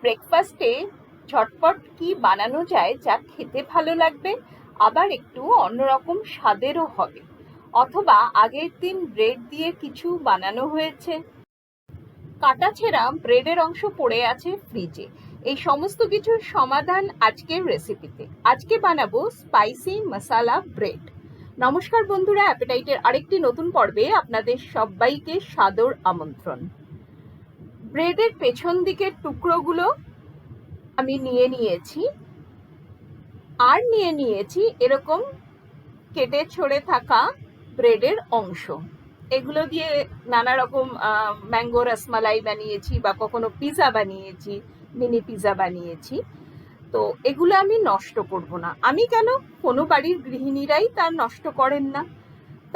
ব্রেকফাস্টে ঝটপট কি বানানো যায় যা খেতে ভালো লাগবে, আবার একটু অন্যরকম স্বাদেরও হবে। অথবা আগের দিন ব্রেড দিয়ে কিছু বানানো হয়েছে, কাটাছেঁড়া ব্রেডের অংশ পড়ে আছে ফ্রিজে। এই সমস্ত কিছুর সমাধান আজকের রেসিপিতে। আজকে বানাবো স্পাইসি মশালা ব্রেড। নমস্কার বন্ধুরা, অ্যাপেটাইটের আরেকটি নতুন পর্বে আপনাদের সবাইকে সাদর আমন্ত্রণ। ব্রেডের পেছন দিকের টুকরোগুলো আমি নিয়ে নিয়েছি, আর নিয়ে নিয়েছি এরকম কেটে ছড়ে থাকা ব্রেডের অংশ। এগুলো দিয়ে নানা রকম ম্যাঙ্গো রসমালাই বানিয়েছি, বা কখনো পিৎজা বানিয়েছি, মিনি পিৎজা বানিয়েছি। তো এগুলো আমি নষ্ট করব না। আমি কেন, কোনো বাড়ির গৃহিণীরাই তার নষ্ট করেন না।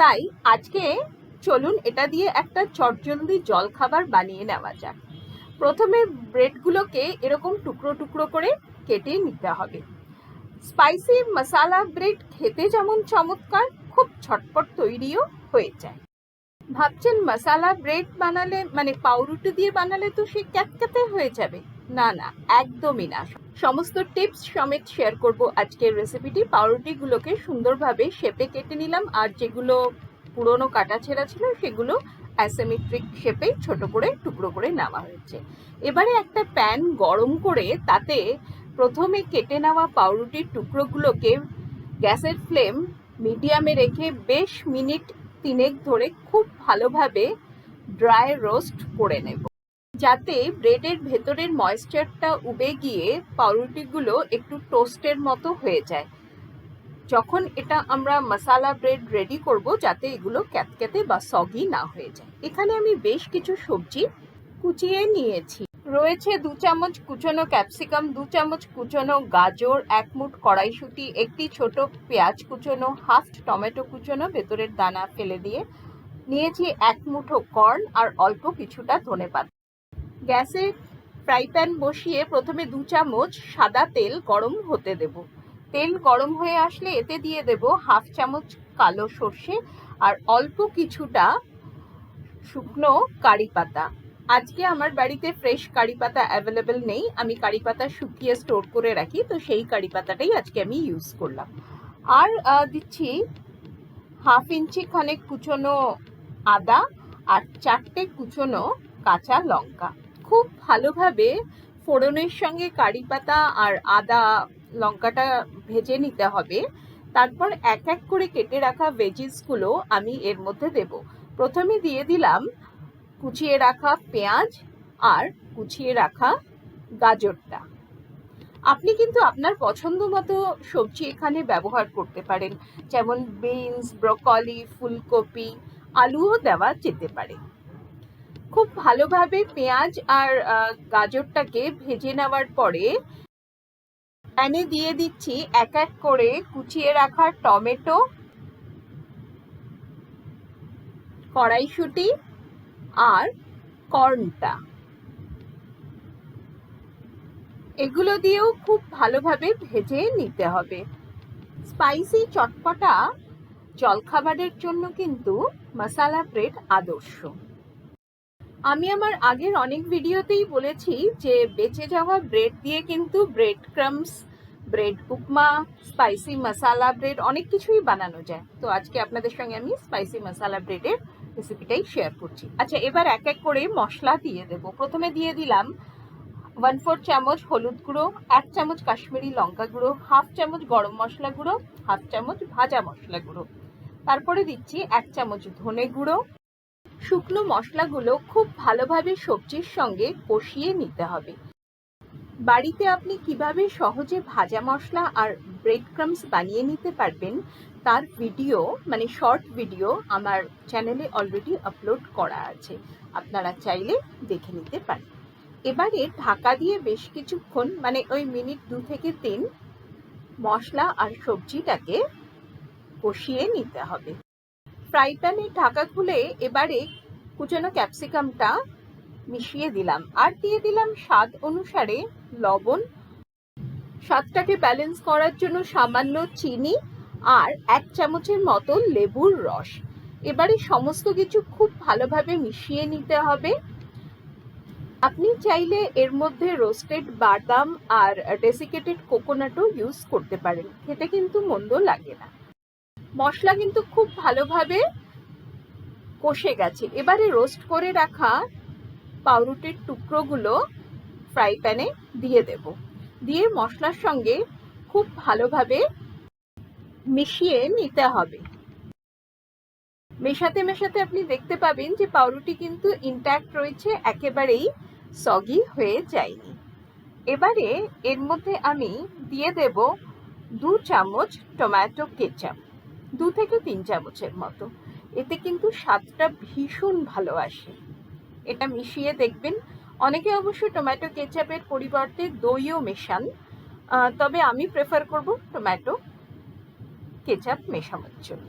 তাই আজকে চলুন এটা দিয়ে একটা চটজলদি জলখাবার বানিয়ে নেওয়া যাক। প্রথমে ব্রেডগুলোকে এরকম টুকরো টুকরো করে কেটে নিতে হবে। স্পাইসি মশালা ব্রেড খেতে যেমন চমৎকার, খুব ঝটপট তৈরিও হয়ে যায়। ভাবছেন মশালা ব্রেড বানালে মানে পাউরুটি দিয়ে বানালে তো সে ক্যাতক্যাতে হয়ে যাবে। না না, একদমই না। সমস্ত টিপস সমেত শেয়ার করব আজকের রেসিপিটি। পাউরুটিগুলোকে সুন্দরভাবে শেপে কেটে নিলাম, আর যেগুলো পুরনো কাটাছেঁড়া ছিল সেগুলো অ্যাসিমেট্রিক শেপে ছোট করে টুকরো করে নেওয়া হয়েছে। এবারে একটা প্যান গরম করে তাতে প্রথমে কেটে নেওয়া পাউরুটির টুকরোগুলোকে গ্যাসের ফ্লেম মিডিয়ামে রেখে বেশ মিনিট 3 ধরে খুব ভালোভাবে ড্রাই রোস্ট করে নেব, যাতে ব্রেডের ভেতরের ময়েশ্চারটা উবে গিয়ে পাউরুটিগুলো একটু টোস্টের মতো হয়ে যায়। যখন এটা আমরা মশালা ব্রেড রেডি করব, যাতে এগুলো ক্যাতক্যাতে বা সগি না হয়ে যায়। এখানে আমি বেশ কিছু সবজি কুচিয়ে নিয়েছি। রয়েছে 2 চামচ কুচনো ক্যাপসিকাম, 2 চামচ কুচনো গাজর, 1 মুঠ কড়াইশুঁটি, একটি ছোট পেঁয়াজ কুচনো, হাফ টমেটো কুচনো ভেতরের দানা ফেলে দিয়ে নিয়েছি, 1 মুঠো কর্ন আর অল্প কিছুটা ধনেপাতা। গ্যাসে ফ্রাই প্যান বসিয়ে প্রথমে 2 চামচ সাদা তেল গরম হতে দেব। তেল গরম হয়ে আসলে এতে দিয়ে দেব হাফ চামচ কালো সর্ষে আর অল্প কিছুটা শুকনো কারি পাতা। আজকে আমার বাড়িতে ফ্রেশ কারি পাতা অ্যাভেলেবেল নেই, আমি কারি পাতা শুকিয়ে স্টোর করে রাখি, তো সেই কারি পাতাটাই আজকে আমি ইউজ করলাম। আর দিচ্ছি হাফ ইঞ্চি খানেক কুচনো আদা আর 4টে কুচনো কাঁচা লঙ্কা। খুব ভালোভাবে ফোড়নের সঙ্গে কারি পাতা আর আদা লঙ্কাটা ভেজে নিতে হবে। তারপর এক এক করে কেটে রাখা ভেজিসগুলো আমি এর মধ্যে দেব। প্রথমে দিয়ে দিলাম কুচিয়ে রাখা পেঁয়াজ আর কুচিয়ে রাখা গাজরটা। আপনি কিন্তু আপনার পছন্দ মতো সবজি এখানে ব্যবহার করতে পারেন, যেমন বিনস, ব্রকলি, ফুলকপি, আলুও দেওয়া যেতে পারে। খুব ভালোভাবে পেঁয়াজ আর গাজরটাকে ভেজে নেওয়ার পরে প্যানে দিয়ে দিচ্ছি এক এক করে কুচিয়ে রাখা টমেটো, কড়াইশুঁটি আর কর্নটা। এগুলো দিয়েও খুব ভালোভাবে ভেজে নিতে হবে। স্পাইসি চটপটা জলখাবারের জন্য কিন্তু মশালা ব্রেড আদর্শ। আমি আমার আগের অনেক ভিডিওতেই বলেছি যে বেঁচে যাওয়া ব্রেড দিয়ে কিন্তু ব্রেড ক্রাম্বস, ব্রেড উপমা, স্পাইসি মশালা ব্রেড অনেক কিছুই বানানো যায়। তো আজকে আপনাদের সঙ্গে আমি স্পাইসি মশালা ব্রেডের রেসিপিটাই শেয়ার করছি। আচ্ছা, এবার এক এক করে মশলা দিয়ে দেবো। প্রথমে দিয়ে দিলাম 1/4 চামচ হলুদ গুঁড়ো, 1 চামচ কাশ্মীরি লঙ্কা গুঁড়ো, হাফ চামচ গরম মশলা গুঁড়ো, হাফ চামচ ভাজা মশলা গুঁড়ো। তারপরে দিচ্ছি 1 চামচ ধনে গুঁড়ো। শুকনো মশলাগুলো খুব ভালোভাবে সবজির সঙ্গে কষিয়ে নিতে হবে। বাড়িতে আপনি কিভাবে সহজে ভাজা মশলা আর ব্রেড ক্রাম্বস বানিয়ে নিতে পারবেন তার ভিডিও, মানে শর্ট ভিডিও আমার চ্যানেলে অলরেডি আপলোড করা আছে, আপনারা চাইলে দেখে নিতে পারেন। এবারে ঢাকা দিয়ে বেশ কিছুক্ষণ, মানে ওই মিনিট 2 থেকে 3 মশলা আর সবজিটাকে কষিয়ে নিতে হবে। ফ্রাই প্যানে ঢাকা খুলে এবারে কুচনো ক্যাপসিকামটা মিশিয়ে দিলাম, আর দিয়ে দিলাম স্বাদ অনুসারে লবণ, স্বাদটাকে ব্যালেন্স করার জন্য সামান্য চিনি আর 1 চামচের মতো লেবুর রস। এবারে সমস্ত কিছু খুব ভালোভাবে মিশিয়ে নিতে হবে। আপনি চাইলে এর মধ্যে রোস্টেড বাদাম আর ডেসিকেটেড কোকোনাটও ইউজ করতে পারেন, খেতে কিন্তু মন্দ লাগে না। মশলা কিন্তু খুব ভালোভাবে কষে গেছে। এবারে রোস্ট করে রাখা পাউরুটির টুকরোগুলো ফ্রাই প্যানে দিয়ে দেব, দিয়ে মশলার সঙ্গে খুব ভালোভাবে মিশিয়ে নিতে হবে। মেশাতে মেশাতে আপনি দেখতে পাবেন যে পাউরুটি কিন্তু ইনট্যাক্ট রয়েছে, একেবারেই সগি হয়ে যায়নি। এবারে এর মধ্যে আমি দিয়ে দেব 2 চামচ টমেটো কেচাপ, 2 থেকে 3 চামচের মতো। এতে কিন্তু স্বাদটা ভীষণ ভালো আসে। এটা মিশিয়ে দেখবেন। অনেকে অবশ্য টমেটো কেচাপের পরিবর্তে দইও মেশান, তবে আমি প্রেফার করব টমেটো কেচাপ মেশানোর জন্য।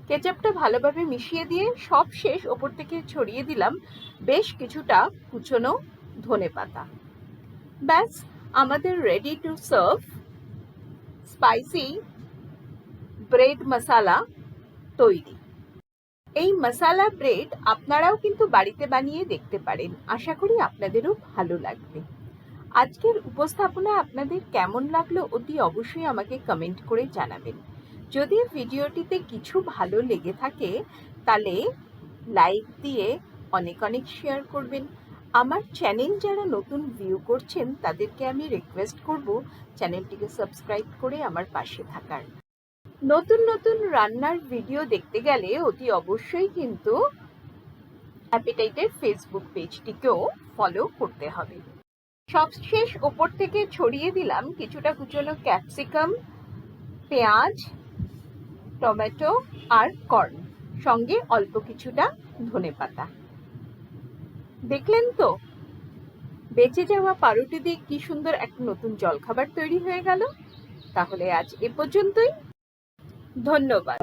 কেচাপটা ভালোভাবে মিশিয়ে দিয়ে সব শেষ ওপর থেকে ছড়িয়ে দিলাম বেশ কিছুটা কুচনো ধনেপাতা। ব্যাস, আমাদের ready to serve spicy bread masala তৈরি। এই মশালা ব্রেড আপনারাও কিন্তু বাড়িতে বানিয়ে দেখতে পারেন, আশা করি আপনাদেরও ভালো লাগবে। আজকের উপস্থাপনা আপনাদের কেমন লাগলো অতি অবশ্যই আমাকে কমেন্ট করে জানাবেন। যদি ভিডিওটিতে কিছু ভালো লেগে থাকে তাহলে লাইক দিয়ে অনেক অনেক শেয়ার করবেন। আমার চ্যানেল যারা নতুন ভিউ করছেন তাদেরকে আমি রিকোয়েস্ট করব চ্যানেলটিকে সাবস্ক্রাইব করে আমার পাশে থাকার। নতুন নতুন রান্নার ভিডিও দেখতে গেলে অতি অবশ্যই কিন্তু অ্যাপিটাইটের ফেসবুক পেজটিকেও ফলো করতে হবে। সবশেষ ওপর থেকে ছড়িয়ে দিলাম কিছুটা কুচনো ক্যাপসিকাম, পেঁয়াজ, টমেটো আর কর্ন, সঙ্গে অল্প কিছুটা ধনেপাতা। দেখলেন তো, বেঁচে যাওয়া পাউরুটি দিয়ে কি সুন্দর একটা নতুন জলখাবার তৈরি হয়ে গেল। তাহলে আজ এ পর্যন্তই, ধন্যবাদ।